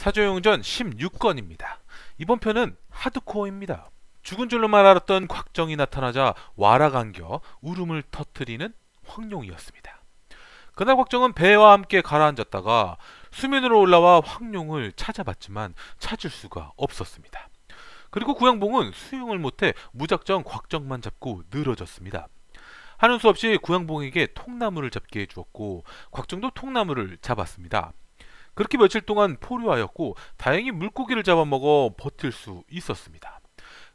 사조영전 16건입니다. 이번 편은 하드코어입니다. 죽은 줄로만 알았던 곽정이 나타나자 와락 안겨 울음을 터뜨리는 황룡이었습니다. 그날 곽정은 배와 함께 가라앉았다가 수면으로 올라와 황룡을 찾아봤지만 찾을 수가 없었습니다. 그리고 구양봉은 수용을 못해 무작정 곽정만 잡고 늘어졌습니다. 하는 수 없이 구양봉에게 통나무를 잡게 해주었고 곽정도 통나무를 잡았습니다. 그렇게 며칠 동안 포류하였고 다행히 물고기를 잡아먹어 버틸 수 있었습니다.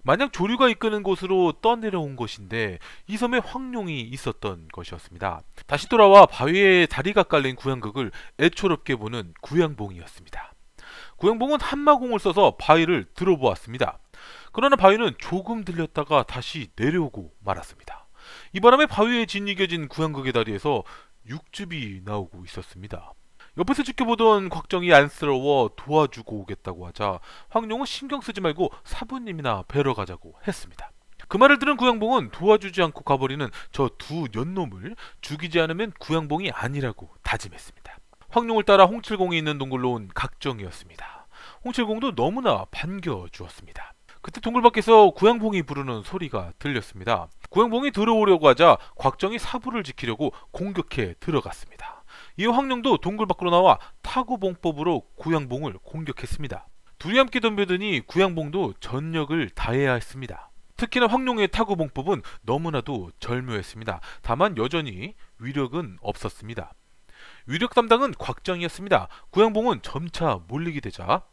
만약 조류가 이끄는 곳으로 떠내려온 것인데 이 섬에 황룡이 있었던 것이었습니다. 다시 돌아와 바위에 다리가 깔린 구양극을 애초롭게 보는 구양봉이었습니다. 구양봉은 한마공을 써서 바위를 들어보았습니다. 그러나 바위는 조금 들렸다가 다시 내려오고 말았습니다. 이 바람에 바위에 짓이겨진 구양극의 다리에서 육즙이 나오고 있었습니다. 옆에서 지켜보던 곽정이 안쓰러워 도와주고 오겠다고 하자 황룡은 신경 쓰지 말고 사부님이나 뵈러 가자고 했습니다. 그 말을 들은 구양봉은 도와주지 않고 가버리는 저 두 년놈을 죽이지 않으면 구양봉이 아니라고 다짐했습니다. 황룡을 따라 홍칠공이 있는 동굴로 온 각정이었습니다. 홍칠공도 너무나 반겨주었습니다. 그때 동굴 밖에서 구양봉이 부르는 소리가 들렸습니다. 구양봉이 들어오려고 하자 곽정이 사부를 지키려고 공격해 들어갔습니다. 이 황룡도 동굴 밖으로 나와 타구봉법으로 구양봉을 공격했습니다. 둘이 함께 덤벼드니 구양봉도 전력을 다해야 했습니다. 특히나 황룡의 타구봉법은 너무나도 절묘했습니다. 다만 여전히 위력은 없었습니다. 위력 담당은 곽정이었습니다. 구양봉은 점차 몰리게 되자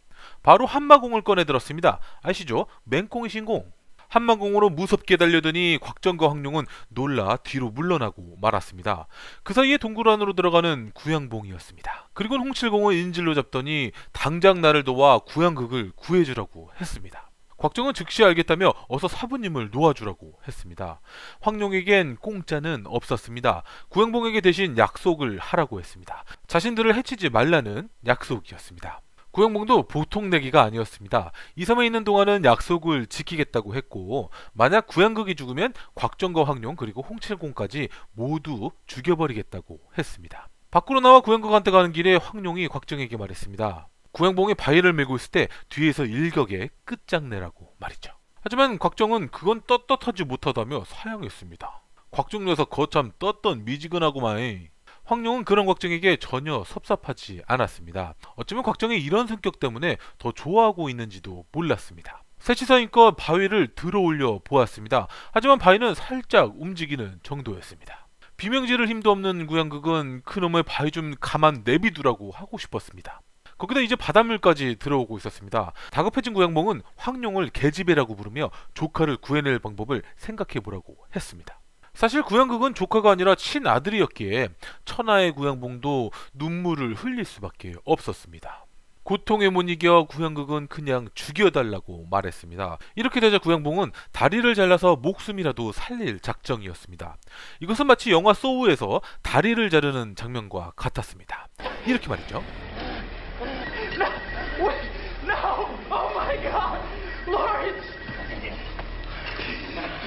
바로 한마공을 꺼내 들었습니다. 아시죠? 맹꽁이 신공. 한마공으로 무섭게 달려드니 곽정과 황룡은 놀라 뒤로 물러나고 말았습니다. 그 사이에 동굴 안으로 들어가는 구양봉이었습니다. 그리고 홍칠공을 인질로 잡더니 당장 나를 도와 구양극을 구해주라고 했습니다. 곽정은 즉시 알겠다며 어서 사부님을 놓아주라고 했습니다. 황룡에겐 공짜는 없었습니다. 구양봉에게 대신 약속을 하라고 했습니다. 자신들을 해치지 말라는 약속이었습니다. 구양봉도 보통 내기가 아니었습니다. 이 섬에 있는 동안은 약속을 지키겠다고 했고 만약 구양극이 죽으면 곽정과 황룡 그리고 홍칠공까지 모두 죽여버리겠다고 했습니다. 밖으로 나와 구양극한테 가는 길에 황룡이 곽정에게 말했습니다. 구양봉이 바위를 메고 있을 때 뒤에서 일격에 끝장내라고 말이죠. 하지만 곽정은 그건 떳떳하지 못하다며 사양했습니다. 곽정 녀석 거참 떴던 미지근하구만. 황룡은 그런 곽정에게 전혀 섭섭하지 않았습니다. 어쩌면 곽정의 이런 성격 때문에 더 좋아하고 있는지도 몰랐습니다. 새치사인껏 바위를 들어올려 보았습니다. 하지만 바위는 살짝 움직이는 정도였습니다. 비명지를 힘도 없는 구양극은 그놈의 바위 좀 가만 내비두라고 하고 싶었습니다. 거기다 이제 바닷물까지 들어오고 있었습니다. 다급해진 구양봉은 황룡을 계집애라고 부르며 조카를 구해낼 방법을 생각해보라고 했습니다. 사실 구양극은 조카가 아니라 친아들이었기에 천하의 구양봉도 눈물을 흘릴 수밖에 없었습니다. 고통에 못 이겨 구양극은 그냥 죽여달라고 말했습니다. 이렇게 되자 구양봉은 다리를 잘라서 목숨이라도 살릴 작정이었습니다. 이것은 마치 영화 소우에서 다리를 자르는 장면과 같았습니다. 이렇게 말이죠. No! Oh my God! Lawrence!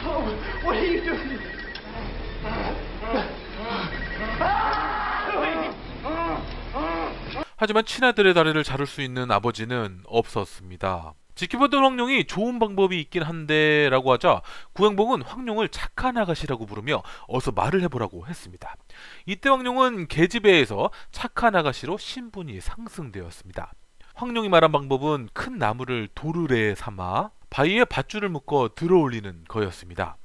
Oh, what are you doing? 하지만 친아들의 다리를 자를 수 있는 아버지는 없었습니다. 지켜보던 황룡이 좋은 방법이 있긴 한데 라고 하자 구양봉은 황룡을 착한 아가씨라고 부르며 어서 말을 해보라고 했습니다. 이때 황룡은 계집애에서 착한 아가씨로 신분이 상승되었습니다. 황룡이 말한 방법은 큰 나무를 도르래 삼아 바위에 밧줄을 묶어 들어올리는 거였습니다.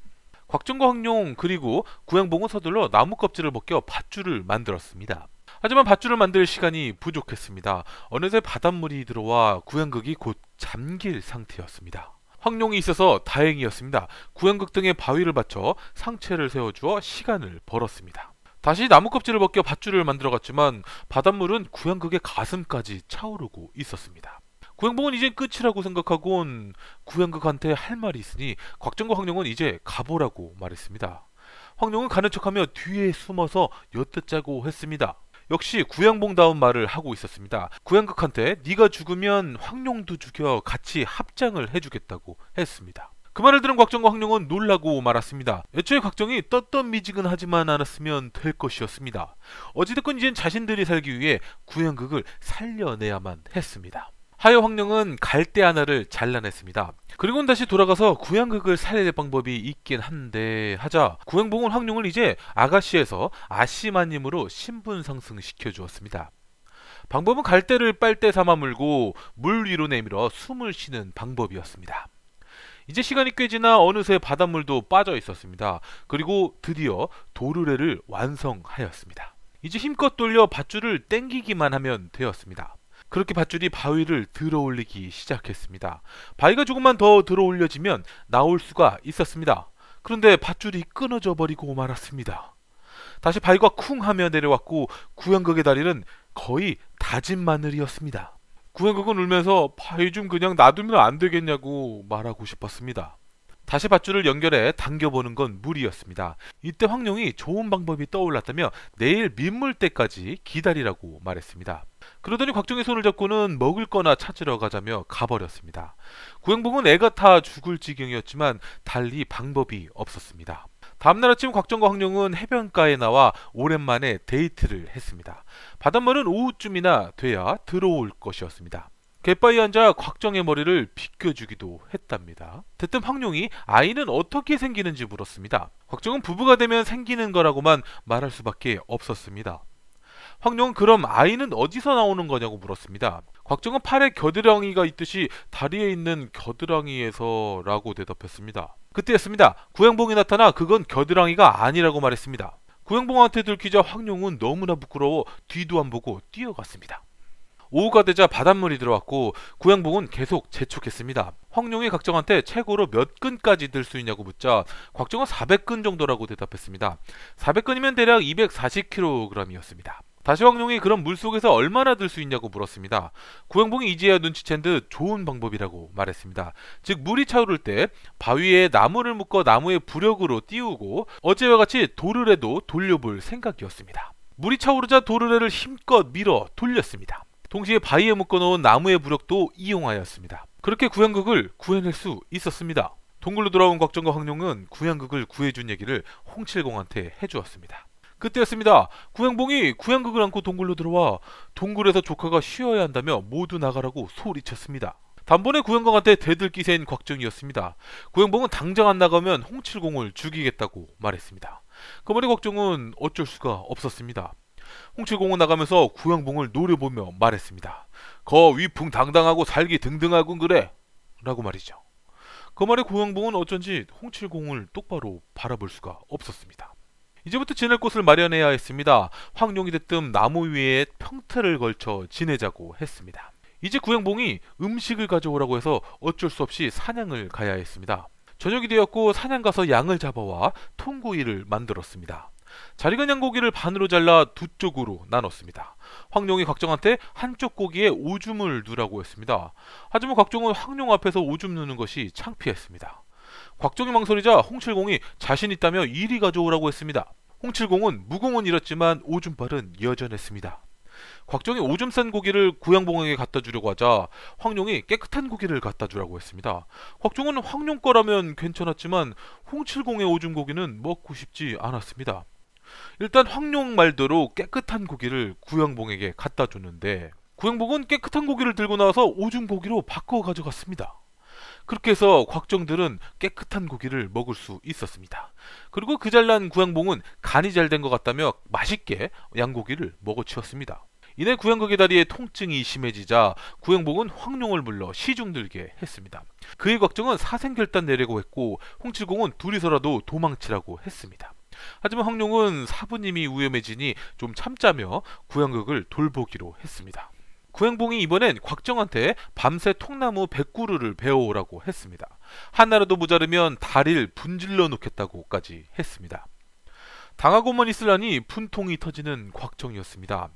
곽정과 황룡 그리고 구양봉은 서둘러 나무 껍질을 벗겨 밧줄을 만들었습니다. 하지만 밧줄을 만들 시간이 부족했습니다. 어느새 바닷물이 들어와 구양극이 곧 잠길 상태였습니다. 황룡이 있어서 다행이었습니다. 구양극 등에 바위를 받쳐 상체를 세워주어 시간을 벌었습니다. 다시 나무 껍질을 벗겨 밧줄을 만들어갔지만 바닷물은 구양극의 가슴까지 차오르고 있었습니다. 구양봉은 이젠 끝이라고 생각하곤 구양극한테 할 말이 있으니 곽정과 황룡은 이제 가보라고 말했습니다. 황룡은 가는 척하며 뒤에 숨어서 엿듣자고 했습니다. 역시 구양봉다운 말을 하고 있었습니다. 구양극한테 네가 죽으면 황룡도 죽여 같이 합장을 해주겠다고 했습니다. 그 말을 들은 곽정과 황룡은 놀라고 말았습니다. 애초에 곽정이 떴던 미지근하지만 않았으면 될 것이었습니다. 어찌됐건 이젠 자신들이 살기 위해 구양극을 살려내야만 했습니다. 하여 황룡은 갈대 하나를 잘라냈습니다. 그리고는 다시 돌아가서 구양극을 살릴 방법이 있긴 한데 하자 구양봉은 황룡을 이제 아가씨에서 아씨마님으로 신분 상승시켜 주었습니다. 방법은 갈대를 빨대 삼아 물고 물 위로 내밀어 숨을 쉬는 방법이었습니다. 이제 시간이 꽤 지나 어느새 바닷물도 빠져 있었습니다. 그리고 드디어 도르래를 완성하였습니다. 이제 힘껏 돌려 밧줄을 땡기기만 하면 되었습니다. 그렇게 밧줄이 바위를 들어올리기 시작했습니다. 바위가 조금만 더 들어올려지면 나올 수가 있었습니다. 그런데 밧줄이 끊어져 버리고 말았습니다. 다시 바위가 쿵 하며 내려왔고 구양극의 다리는 거의 다진 마늘이었습니다. 구양극은 울면서 바위 좀 그냥 놔두면 안 되겠냐고 말하고 싶었습니다. 다시 밧줄을 연결해 당겨보는 건 무리였습니다. 이때 황룡이 좋은 방법이 떠올랐다며 내일 민물 때까지 기다리라고 말했습니다. 그러더니 곽정의 손을 잡고는 먹을 거나 찾으러 가자며 가버렸습니다. 구양봉은 애가 타 죽을 지경이었지만 달리 방법이 없었습니다. 다음날 아침 곽정과 황룡은 해변가에 나와 오랜만에 데이트를 했습니다. 바닷물은 오후쯤이나 돼야 들어올 것이었습니다. 갯바위에 앉아 곽정의 머리를 빗겨주기도 했답니다. 대뜸 황룡이 아이는 어떻게 생기는지 물었습니다. 곽정은 부부가 되면 생기는 거라고만 말할 수밖에 없었습니다. 황룡은 그럼 아이는 어디서 나오는 거냐고 물었습니다. 곽정은 팔에 겨드랑이가 있듯이 다리에 있는 겨드랑이에서 라고 대답했습니다. 그때였습니다. 구양봉이 나타나 그건 겨드랑이가 아니라고 말했습니다. 구양봉한테 들키자 황룡은 너무나 부끄러워 뒤도 안 보고 뛰어갔습니다. 오후가 되자 바닷물이 들어왔고 구양봉은 계속 재촉했습니다. 황룡이 곽정한테 최고로 몇 끈까지 들 수 있냐고 묻자 곽정은 400근 정도라고 대답했습니다. 400근이면 대략 240kg이었습니다. 다시 황룡이 그럼 물속에서 얼마나 들 수 있냐고 물었습니다. 구양봉이 이제야 눈치챈 듯 좋은 방법이라고 말했습니다. 즉 물이 차오를 때 바위에 나무를 묶어 나무의 부력으로 띄우고 어제와 같이 도르래도 돌려볼 생각이었습니다. 물이 차오르자 도르래를 힘껏 밀어 돌렸습니다. 동시에 바위에 묶어놓은 나무의 부력도 이용하였습니다. 그렇게 구양극을 구해낼 수 있었습니다. 동굴로 돌아온 곽정과 황룡은 구양극을 구해준 얘기를 홍칠공한테 해주었습니다. 그때였습니다. 구양봉이 구양극을 안고 동굴로 들어와 동굴에서 조카가 쉬어야 한다며 모두 나가라고 소리쳤습니다. 단번에 구양공한테 대들기세인 곽정이었습니다. 구양봉은 당장 안 나가면 홍칠공을 죽이겠다고 말했습니다. 그 말에 곽정은 어쩔 수가 없었습니다. 홍칠공은 나가면서 구양봉을 노려보며 말했습니다. 거 위풍당당하고 살기 등등하군 그래 라고 말이죠. 그 말에 구양봉은 어쩐지 홍칠공을 똑바로 바라볼 수가 없었습니다. 이제부터 지낼 곳을 마련해야 했습니다. 황룡이 대뜸 나무 위에 평틀을 걸쳐 지내자고 했습니다. 이제 구양봉이 음식을 가져오라고 해서 어쩔 수 없이 사냥을 가야 했습니다. 저녁이 되었고 사냥 가서 양을 잡아와 통구이를 만들었습니다. 잘 익은 양고기를 반으로 잘라 두 쪽으로 나눴습니다. 황룡이 곽정한테 한쪽 고기에 오줌을 누라고 했습니다. 하지만 곽정은 황룡 앞에서 오줌 누는 것이 창피했습니다. 곽정이 망설이자 홍칠공이 자신 있다며 이리 가져오라고 했습니다. 홍칠공은 무공은 잃었지만 오줌발은 여전했습니다. 곽정이 오줌 싼 고기를 구양봉에게 갖다 주려고 하자 황룡이 깨끗한 고기를 갖다 주라고 했습니다. 곽정은 황룡 거라면 괜찮았지만 홍칠공의 오줌 고기는 먹고 싶지 않았습니다. 일단 황룡 말대로 깨끗한 고기를 구양봉에게 갖다 줬는데 구양봉은 깨끗한 고기를 들고 나와서 오줌 고기로 바꿔 가져갔습니다. 그렇게 해서 곽정들은 깨끗한 고기를 먹을 수 있었습니다. 그리고 그 잘난 구양봉은 간이 잘 된 것 같다며 맛있게 양고기를 먹어치웠습니다. 이내 구양극의 다리에 통증이 심해지자 구양봉은 황룡을 불러 시중 들게 했습니다. 그의 곽정은 사생결단 내려고 했고 홍칠공은 둘이서라도 도망치라고 했습니다. 하지만 황룡은 사부님이 위험해지니 좀 참자며 구양극을 돌보기로 했습니다. 구양봉이 이번엔 곽정한테 밤새 통나무 100그루를 배워오라고 했습니다. 하나라도 모자르면 다리를 분질러 놓겠다고까지 했습니다. 당하고만 있으려니 분통이 터지는 곽정이었습니다.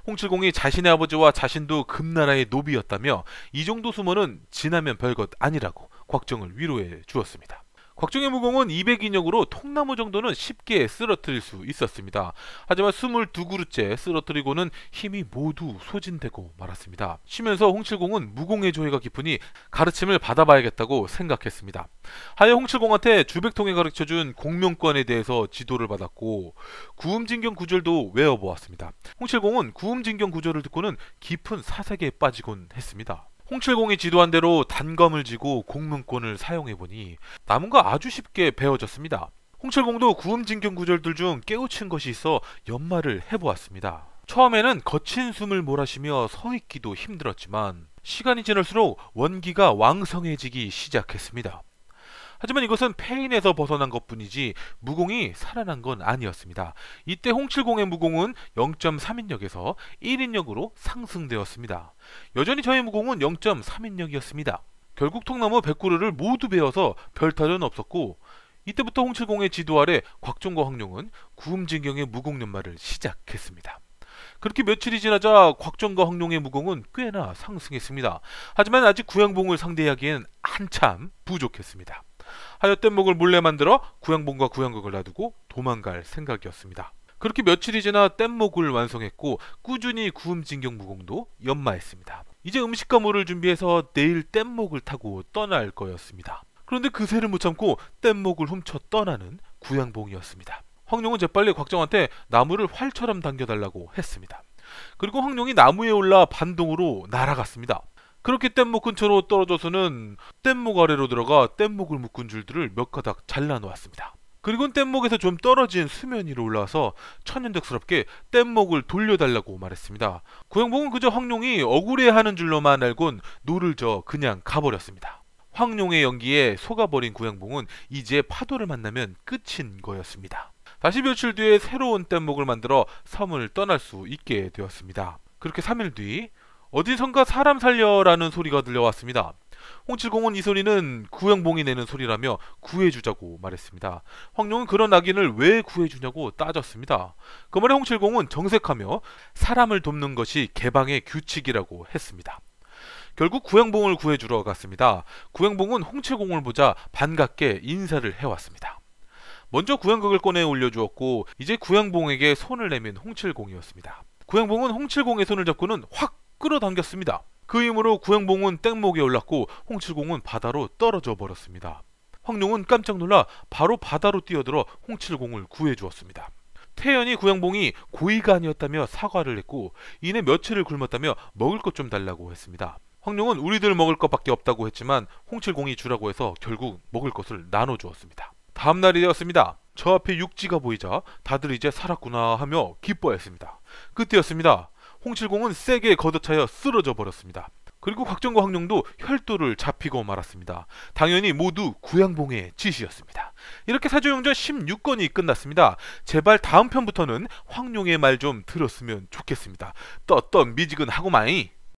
홍칠공이 자신의 아버지와 자신도 금나라의 노비였다며 이 정도 수모는 지나면 별것 아니라고 곽정을 위로해 주었습니다. 곽정의 무공은 200인역으로 통나무 정도는 쉽게 쓰러뜨릴 수 있었습니다. 하지만 22그루째 쓰러뜨리고는 힘이 모두 소진되고 말았습니다. 쉬면서 홍칠공은 무공의 조예가 깊으니 가르침을 받아봐야겠다고 생각했습니다. 하여 홍칠공한테 주백통에 가르쳐준 공명권에 대해서 지도를 받았고 구음진경 구절도 외워보았습니다. 홍칠공은 구음진경 구절을 듣고는 깊은 사색에 빠지곤 했습니다. 홍칠공이 지도한 대로 단검을 쥐고 공문권을 사용해보니 남은 거 아주 쉽게 배워졌습니다. 홍칠공도 구음진경 구절들 중 깨우친 것이 있어 연마를 해보았습니다. 처음에는 거친 숨을 몰아쉬며 서있기도 힘들었지만 시간이 지날수록 원기가 왕성해지기 시작했습니다. 하지만 이것은 패인에서 벗어난 것뿐이지 무공이 살아난 건 아니었습니다. 이때 홍칠공의 무공은 0.3인력에서 1인력으로 상승되었습니다. 여전히 저의 무공은 0.3인력이었습니다. 결국 통나무 100그루를 모두 베어서 별탈은 없었고 이때부터 홍칠공의 지도 아래 곽종과 황룡은 구음진경의 무공연마를 시작했습니다. 그렇게 며칠이 지나자 곽정과 황룡의 무공은 꽤나 상승했습니다. 하지만 아직 구양봉을 상대하기엔 한참 부족했습니다. 하여 뗏목을 몰래 만들어 구양봉과 구양극을 놔두고 도망갈 생각이었습니다. 그렇게 며칠이 지나 뗏목을 완성했고 꾸준히 구음진경 무공도 연마했습니다. 이제 음식과 물을 준비해서 내일 뗏목을 타고 떠날 거였습니다. 그런데 그새를 못 참고 뗏목을 훔쳐 떠나는 구양봉이었습니다. 황룡은 재빨리 곽정한테 나무를 활처럼 당겨달라고 했습니다. 그리고 황룡이 나무에 올라 반동으로 날아갔습니다. 그렇게 뗏목 근처로 떨어져서는 뗏목 아래로 들어가 뗏목을 묶은 줄들을 몇 가닥 잘라놓았습니다. 그리고 뗏목에서 좀 떨어진 수면 위로 올라와서 천연덕스럽게 뗏목을 돌려달라고 말했습니다. 구양봉은 그저 황룡이 억울해하는 줄로만 알곤 노를 저 그냥 가버렸습니다. 황룡의 연기에 속아버린 구양봉은 이제 파도를 만나면 끝인 거였습니다. 다시 며칠 뒤에 새로운 뗏목을 만들어 섬을 떠날 수 있게 되었습니다. 그렇게 3일 뒤 어디선가 사람 살려라는 소리가 들려왔습니다. 홍칠공은 이 소리는 구양봉이 내는 소리라며 구해주자고 말했습니다. 황룡은 그런 악인을 왜 구해주냐고 따졌습니다. 그 말에 홍칠공은 정색하며 사람을 돕는 것이 개방의 규칙이라고 했습니다. 결국 구양봉을 구해주러 갔습니다. 구양봉은 홍칠공을 보자 반갑게 인사를 해왔습니다. 먼저 구양극을 꺼내 올려주었고 이제 구양봉에게 손을 내민 홍칠공이었습니다. 구양봉은 홍칠공의 손을 잡고는 확 끌어당겼습니다. 그 힘으로 구양봉은 뗏목에 올랐고 홍칠공은 바다로 떨어져 버렸습니다. 황룡은 깜짝 놀라 바로 바다로 뛰어들어 홍칠공을 구해주었습니다. 태연이 구양봉이 고의가 아니었다며 사과를 했고 이내 며칠을 굶었다며 먹을 것 좀 달라고 했습니다. 황룡은 우리들 먹을 것밖에 없다고 했지만 홍칠공이 주라고 해서 결국 먹을 것을 나눠주었습니다. 다음날이 되었습니다. 저 앞에 육지가 보이자 다들 이제 살았구나 하며 기뻐했습니다. 그때였습니다. 홍칠공은 세게 걷어차여 쓰러져 버렸습니다. 그리고 곽정과 황룡도 혈도를 잡히고 말았습니다. 당연히 모두 구양봉의 짓이었습니다. 이렇게 사조용전 16권이 끝났습니다. 제발 다음 편부터는 황룡의 말 좀 들었으면 좋겠습니다. 떳떳 미지근하고마이.